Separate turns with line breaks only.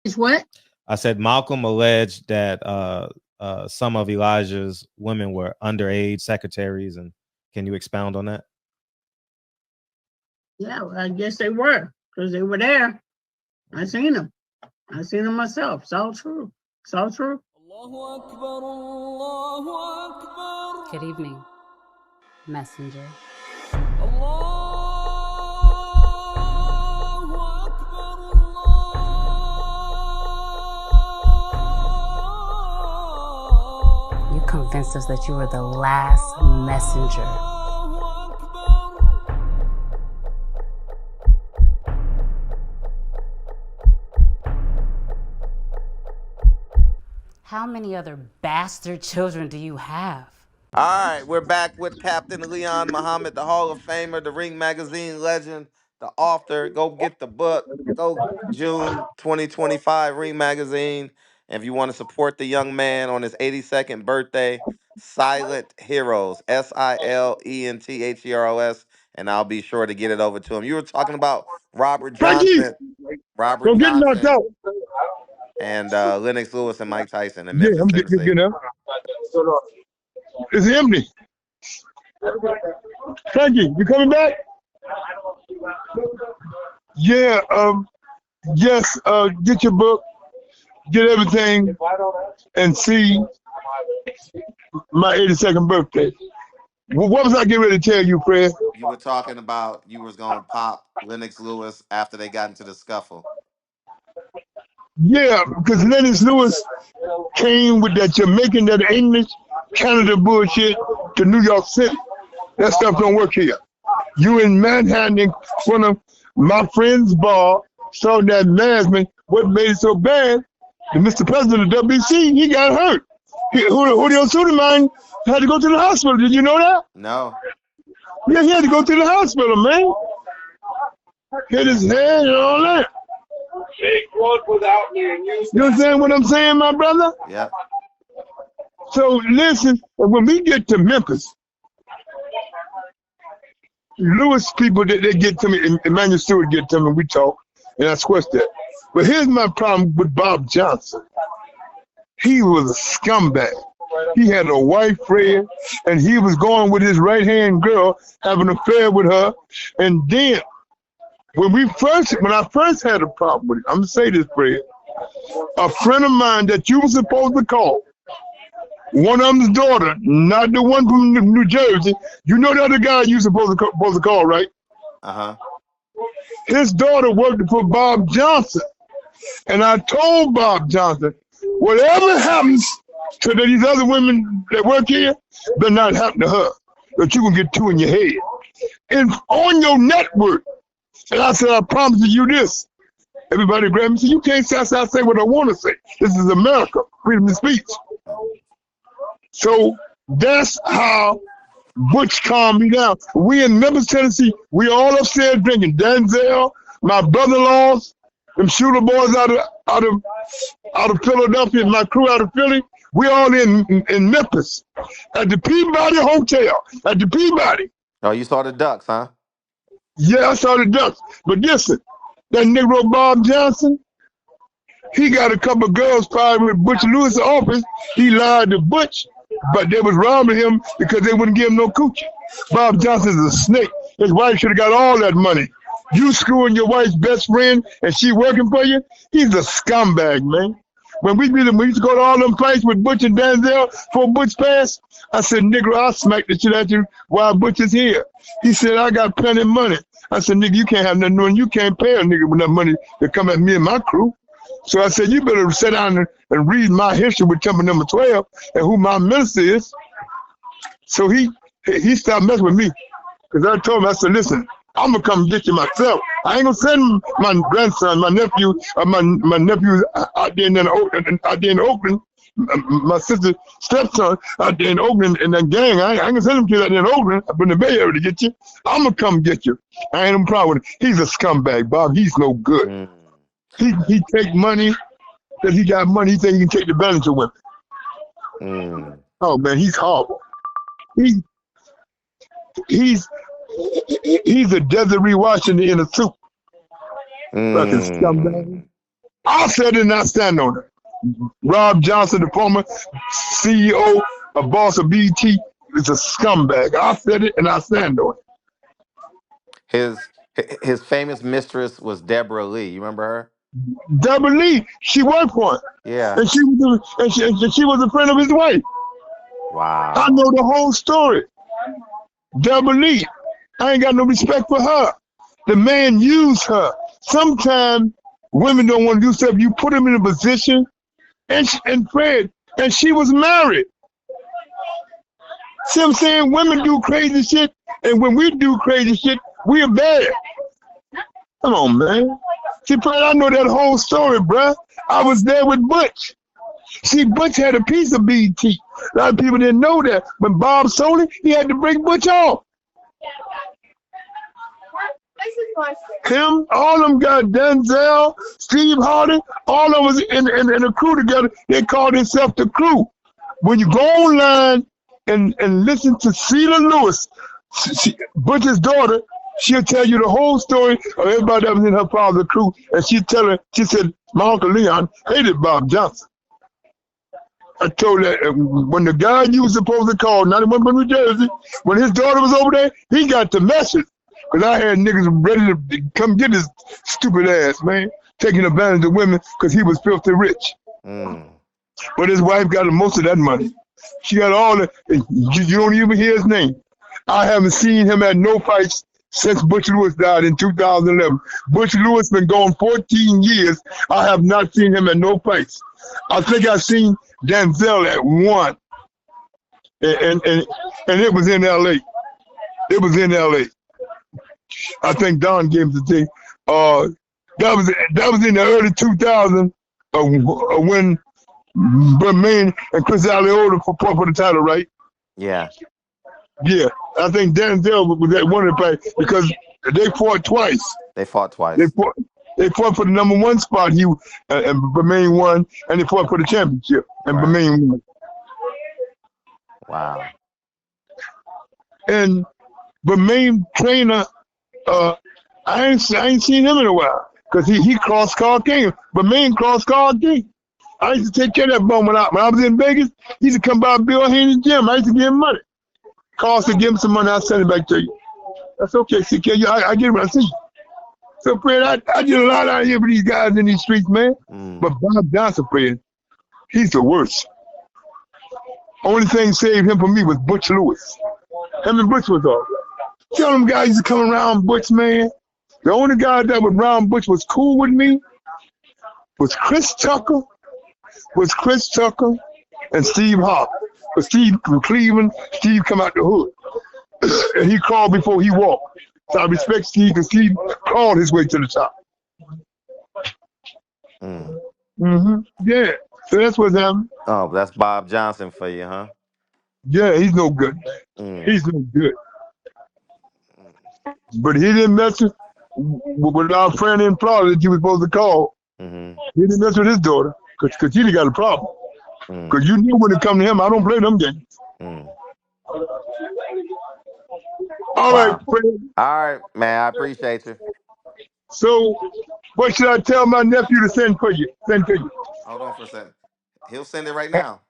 It's what?
I said Malcolm alleged that some of Elijah's women were underage secretaries, and can you expound on that?
Yeah, well, I guess they were because they were there. I seen them. I seen them myself. It's all true. It's all true.
Good evening, messenger. You convinced us that you were the last messenger. How many other bastard children do you have?
All right, we're back with Captain Leon Muhammad, the Hall of Famer, the Ring Magazine legend, the author. Go get the book. Go June 2025 Ring Magazine. And if you want to support the young man on his 82nd birthday, Silent Heroes, SILENTHEROS, and I'll be sure to get it over to him. You were talking about Robert
Frankie,
Johnson, Robert
go get knocked
Johnson,
out.
and Lennox Lewis and Mike Tyson in
Yeah,
Memphis,
I'm
Tennessee.
getting up. It's empty. Frankie, you coming back? Yeah, yes, get your book, get everything, and see my 82nd birthday. Well, what was I getting ready to tell you, Fred?
You were talking about you was going to pop Lennox Lewis after they got into the scuffle.
Yeah, because Lennox Lewis came with that Jamaican, that English, Canada bullshit to New York City. That stuff don't work here. You in Manhattan in front of my friend's bar, saw that management. What made it so bad? The Mr. President of WC, he got hurt. Julio Suleiman had to go to the hospital. Did you know that?
No.
Yeah, he had to go to the hospital, man. Hit his head and all that. You understand what I'm saying, my brother?
Yeah.
So listen, when we get to Memphis, Lewis people, they get to me, and Emmanuel Stewart get to me, we talk, and I squash that. But here's my problem with Bob Johnson. He was a scumbag. He had a wife, Fred, and he was going with his right-hand girl, having an affair with her. And then, when I first had a problem with it, I'm gonna say this, Fred, a friend of mine that you were supposed to call, one of them's daughter, not the one from New Jersey. You know the other guy you supposed to call, right?
Uh-huh.
His daughter worked for Bob Johnson. And I told Bob Johnson, whatever happens to these other women that work here, better not happen to her. But you can get two in your head. And on your network. And I said, I promise you this. Everybody grabbed me and said, you can't say, I say what I want to say. This is America, freedom of speech. So that's how Butch calmed me down. We in Memphis, Tennessee, we all upstairs drinking. Denzel, my brother-in-laws, them shooter boys out of Philadelphia, my crew out of Philly. We all in Memphis at the Peabody Hotel. At the Peabody.
Oh, you saw the Ducks, huh?
Yeah, I saw the Ducks. But listen, that Negro Bob Johnson, he got a couple of girls probably with Butch Lewis' office. He lied to Butch, but they was robbing him because they wouldn't give him no coochie. Bob Johnson's a snake. His wife should have got all that money. You screwing your wife's best friend and she working for you? He's a scumbag, man. When we used to go to all them fights with Butch and Denzel before Butch passed, I said, nigga, I'll smack the shit at you while Butch is here. He said, I got plenty of money. I said, nigga, you can't have nothing doing. You can't pay a nigga with enough money to come at me and my crew. So I said, you better sit down and read my history with temper number 12 and who my minister is. So he stopped messing with me. Because I told him, I said, listen, I'm going to come get you myself. I ain't going to send my grandson, my nephew out there in Oakland, my sister's stepson out there in Oakland in that gang. I ain't going to send him to that in Oakland, up in the Bay Area to get you. I'm going to come get you. I ain't no problem with it. He's a scumbag, Bob. He's no good. He take money, because he got money, he think he can take advantage of women. Oh, man, he's horrible. He's a Desiree Washington in a suit. Fucking scumbag. I said it and I stand on it. Rob Johnson, the former CEO of Boss of BT, is a scumbag. I said it and I stand on it.
His famous mistress was Deborah Lee. You remember her?
Deborah Lee, she worked for him.
Yeah.
And she was a friend of his wife.
Wow.
I know the whole story. Deborah Lee, I ain't got no respect for her. The man used her. Sometimes women don't want to do stuff. You put them in a position, and Fred, and she was married. See what I'm saying? Women do crazy shit, and when we do crazy shit, we are bad. Come on, man. See, Fred, I know that whole story, bruh. I was there with Butch. See, Butch had a piece of BT. A lot of people didn't know that. When Bob sold it, he had to break Butch off. Him, all of them got Denzel, Steve Hardy, all of them was in a crew together. They called themselves the crew. When you go online and listen to Sheila Lewis, Butch's daughter, she'll tell you the whole story of everybody that was in her father's crew. And she said, my Uncle Leon hated Bob Johnson. I told her when the guy you was supposed to call, 91 New Jersey, when his daughter was over there, he got the message. Because I had niggas ready to come get his stupid ass, man, taking advantage of women because he was filthy rich. But his wife got most of that money. She got all the, you don't even hear his name. I haven't seen him at no fights since Butch Lewis died in 2011. Butch Lewis been gone 14 years. I have not seen him at no fights. I think I seen Denzel at one. And it was in L.A. It was in L.A. I think Don gave him the thing. That was in the early 2000s when Bermain and Chris Aliotta fought for the title, right?
Yeah.
Yeah, I think Denzel was at one of the fights because they fought twice.
They fought twice.
They fought for the number one spot. And Bermain won, and they fought for the championship, and Bermain won.
Wow.
And Bermain trainer. I ain't seen him in a while because he crossed Carl King. But main crossed Carl King. I used to take care of that bum when I was in Vegas. He used to come by Bill Haney's gym. I used to give him money. Cost to give him some money, I'll send it back to you. That's okay, CK. I get it when I see you. So, Fred, I did a lot out here for these guys in these streets, man. But Bob Johnson, Fred, he's the worst. Only thing saved him from me was Butch Lewis. Him and Butch was all. Tell them guys used to come around Butch, man. The only guy that was around Butch was cool with me was Chris Tucker and Steve Harvey. But Steve from Cleveland, Steve come out the hood. And he crawled before he walked. So I respect Steve because Steve crawled his way to the top. Yeah. So that's what's happening.
Oh, that's Bob Johnson for you, huh?
Yeah, he's no good. He's no good. But he didn't mess with our friend in Florida that you was supposed to call. He didn't mess with his daughter because he got a problem. Because you knew when it come to him, I don't play them games. All right, friend.
All right, man. I appreciate you.
So, what should I tell my nephew to send for you? Send to you.
Hold on for a second. He'll send it right now.